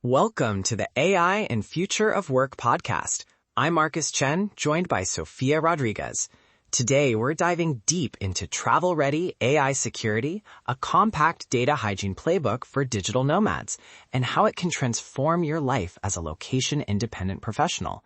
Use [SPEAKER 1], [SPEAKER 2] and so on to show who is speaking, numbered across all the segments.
[SPEAKER 1] Welcome to the AI and Future of Work podcast. I'm Marcus Chen, joined by Sofia Rodriguez. Today, we're diving deep into travel-ready AI security, a compact data hygiene playbook for digital nomads, and how it can transform your life as a location-independent professional.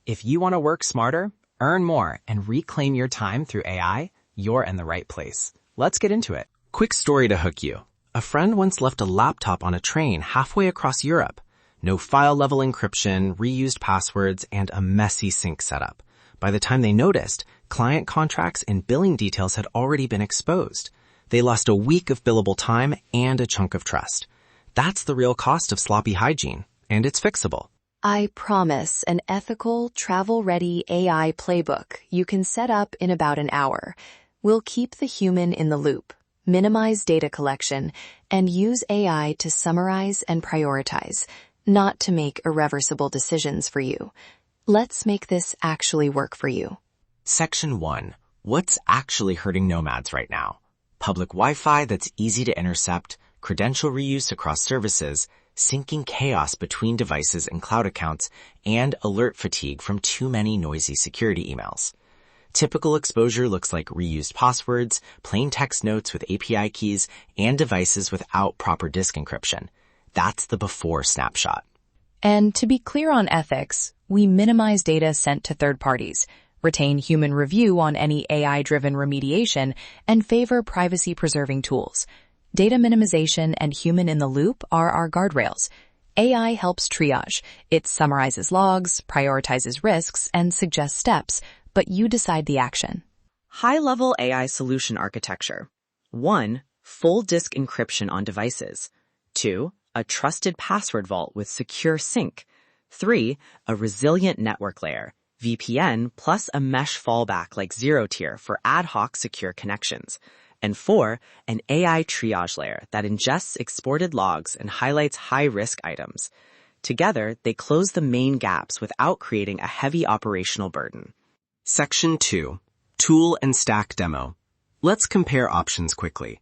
[SPEAKER 1] If you want to work smarter, earn more, and reclaim your time through AI, you're in the right place. Let's get into it. Quick story to hook you. A friend once left a laptop on a train halfway across Europe. No file-level encryption, reused passwords, and a messy sync setup. By the time they noticed, client contracts and billing details had already been exposed. They lost a week of billable time and a chunk of trust. That's the real cost of sloppy hygiene, and it's fixable.
[SPEAKER 2] I promise an ethical, travel-ready AI playbook you can set up in about an hour. We'll keep the human in the loop, minimize data collection, and use AI to summarize and prioritize, not to make irreversible decisions for you. Let's make this actually work for you.
[SPEAKER 1] Section 1. What's actually hurting nomads right now? Public Wi-Fi that's easy to intercept, credential reuse across services, syncing chaos between devices and cloud accounts, and alert fatigue from too many noisy security emails. Typical exposure looks like reused passwords, plain text notes with API keys, and devices without proper disk encryption. That's the before snapshot.
[SPEAKER 2] And to be clear on ethics, we minimize data sent to third parties, retain human review on any AI-driven remediation, and favor privacy-preserving tools. Data minimization and human-in-the-loop are our guardrails. AI helps triage. It summarizes logs, prioritizes risks, and suggests steps, but you decide the action.
[SPEAKER 3] High-level AI solution architecture. 1. Full disk encryption on devices. 2. A trusted password vault with secure sync. 3. A resilient network layer, VPN plus a mesh fallback like zero-tier for ad hoc secure connections. And 4. An AI triage layer that ingests exported logs and highlights high-risk items. Together, they close the main gaps without creating a heavy operational burden.
[SPEAKER 1] Section 2. Tool and Stack Demo. Let's compare options quickly.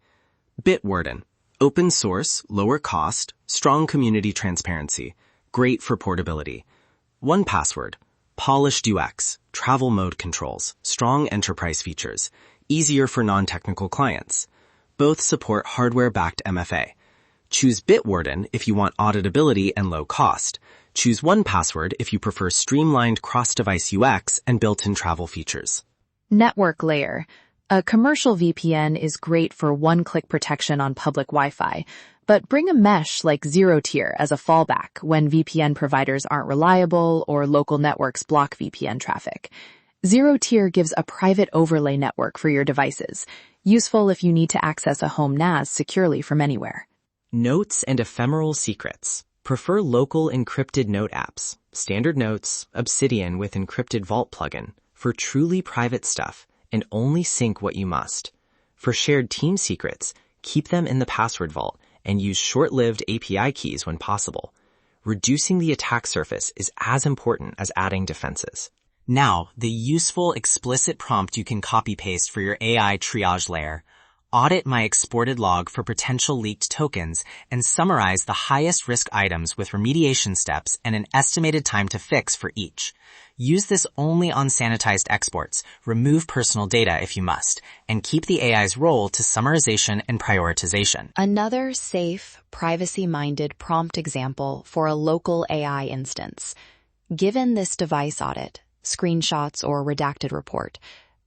[SPEAKER 1] Bitwarden. Open source, lower cost, strong community transparency, great for portability. 1Password. Polished UX, travel mode controls, strong enterprise features, easier for non-technical clients. Both support hardware-backed MFA. Choose Bitwarden if you want auditability and low cost. Choose 1Password if you prefer streamlined cross-device UX and built-in travel features.
[SPEAKER 2] Network layer. A commercial VPN is great for one-click protection on public Wi-Fi, but bring a mesh like zero-tier as a fallback when VPN providers aren't reliable or local networks block VPN traffic. Zero-tier gives a private overlay network for your devices, useful if you need to access a home NAS securely from anywhere.
[SPEAKER 1] Notes and ephemeral secrets. Prefer local encrypted note apps, Standard Notes, Obsidian with encrypted Vault plugin, for truly private stuff, and only sync what you must. For shared team secrets, keep them in the password vault and use short-lived API keys when possible. Reducing the attack surface is as important as adding defenses. Now, the useful explicit prompt you can copy-paste for your AI triage layer. Audit my exported log for potential leaked tokens and summarize the highest risk items with remediation steps and an estimated time to fix for each. Use this only on sanitized exports, remove personal data if you must, and keep the AI's role to summarization and prioritization.
[SPEAKER 2] Another safe, privacy-minded prompt example for a local AI instance. Given this device audit, screenshots or redacted report,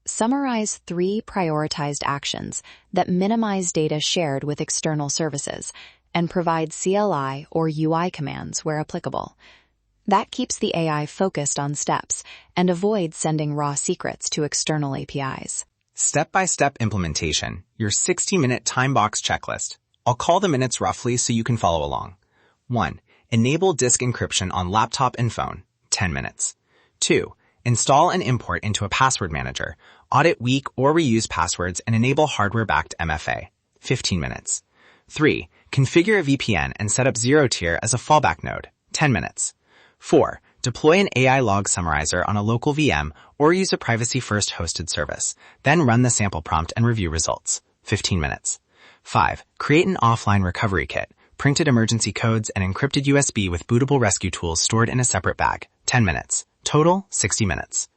[SPEAKER 2] summarize 3 prioritized actions that minimize data shared with external services and provide CLI or UI commands where applicable. That keeps the AI focused on steps and avoids sending raw secrets to external APIs.
[SPEAKER 1] Step-by-step implementation, your 60-minute time box checklist. I'll call the minutes roughly so you can follow along. 1. Enable disk encryption on laptop and phone, 10 minutes. 2. Install and import into a password manager. Audit weak or reused passwords and enable hardware-backed MFA, 15 minutes. 3. Configure a VPN and set up zero-tier as a fallback node, 10 minutes. 4. Deploy an AI log summarizer on a local VM or use a privacy-first hosted service. Then run the sample prompt and review results, 15 minutes. 5. Create an offline recovery kit. Printed emergency codes and encrypted USB with bootable rescue tools stored in a separate bag. 10 minutes. Total, 60 minutes.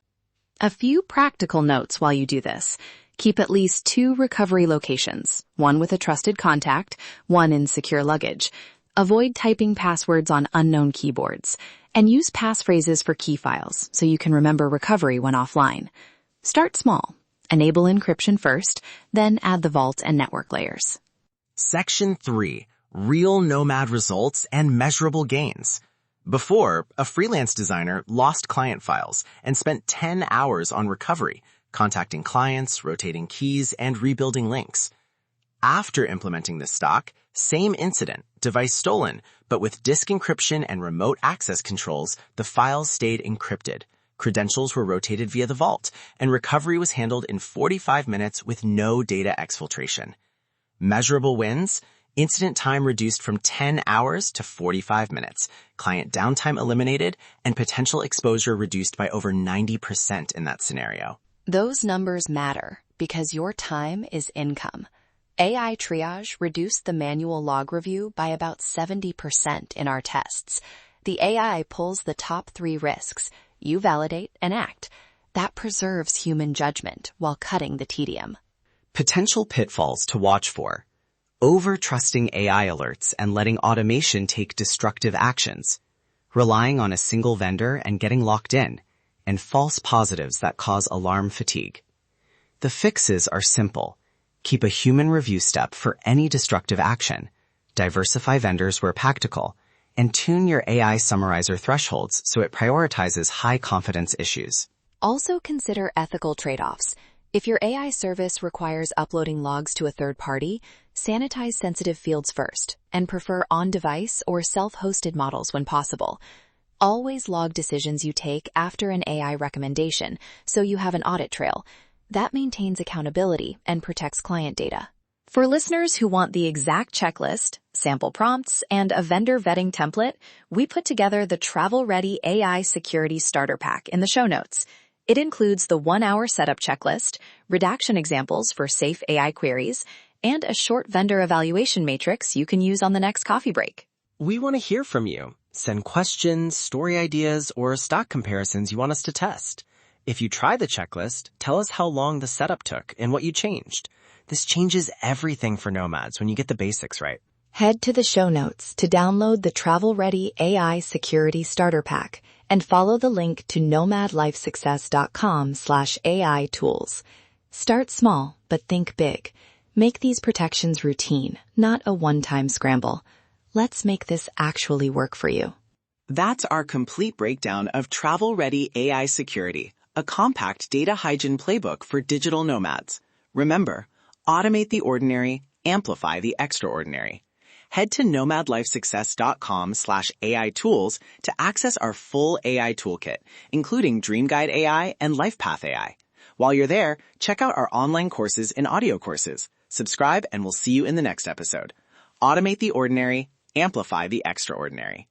[SPEAKER 2] A few practical notes while you do this. Keep at least 2 recovery locations, one with a trusted contact, one in secure luggage. Avoid typing passwords on unknown keyboards, and use passphrases for key files so you can remember recovery when offline. Start small. Enable encryption first, then add the vault and network layers.
[SPEAKER 1] Section 3. Real Nomad results and measurable gains. Before, a freelance designer lost client files and spent 10 hours on recovery, contacting clients, rotating keys, and rebuilding links. After implementing this stock, same incident, device stolen, but with disk encryption and remote access controls, the files stayed encrypted. Credentials were rotated via the vault, and recovery was handled in 45 minutes with no data exfiltration. Measurable wins: incident time reduced from 10 hours to 45 minutes, client downtime eliminated, and potential exposure reduced by over 90% in that scenario.
[SPEAKER 2] Those numbers matter because your time is income. AI triage reduced the manual log review by about 70% in our tests. The AI pulls the top 3 risks. You validate and act. That preserves human judgment while cutting the tedium.
[SPEAKER 3] Potential pitfalls to watch for: over-trusting AI alerts and letting automation take destructive actions, relying on a single vendor and getting locked in, and false positives that cause alarm fatigue. The fixes are simple. Keep a human review step for any destructive action, diversify vendors where practical, and tune your AI summarizer thresholds so it prioritizes high-confidence issues.
[SPEAKER 2] Also consider ethical trade-offs. If your AI service requires uploading logs to a third party, sanitize sensitive fields first and prefer on-device or self-hosted models when possible. Always log decisions you take after an AI recommendation so you have an audit trail. That maintains accountability and protects client data. For listeners who want the exact checklist, sample prompts, and a vendor vetting template, we put together the travel-ready AI security starter pack in the show notes. It includes the 1-hour setup checklist, redaction examples for safe AI queries, and a short vendor evaluation matrix you can use on the next coffee break.
[SPEAKER 1] We want to hear from you. Send questions, story ideas, or stock comparisons you want us to test. If you try the checklist, tell us how long the setup took and what you changed. This changes everything for Nomads when you get the basics right.
[SPEAKER 2] Head to the show notes to download the travel-ready AI security starter pack and follow the link to nomadlifesuccess.com/AI tools. Start small, but think big. Make these protections routine, not a one-time scramble. Let's make this actually work for you.
[SPEAKER 3] That's our complete breakdown of travel-ready AI security, a compact data hygiene playbook for digital nomads. Remember, automate the ordinary, amplify the extraordinary. Head to nomadlifesuccess.com/AI tools to access our full AI toolkit, including Dream Guide AI and LifePath AI. While you're there, check out our online courses and audio courses. Subscribe and we'll see you in the next episode. Automate the ordinary, amplify the extraordinary.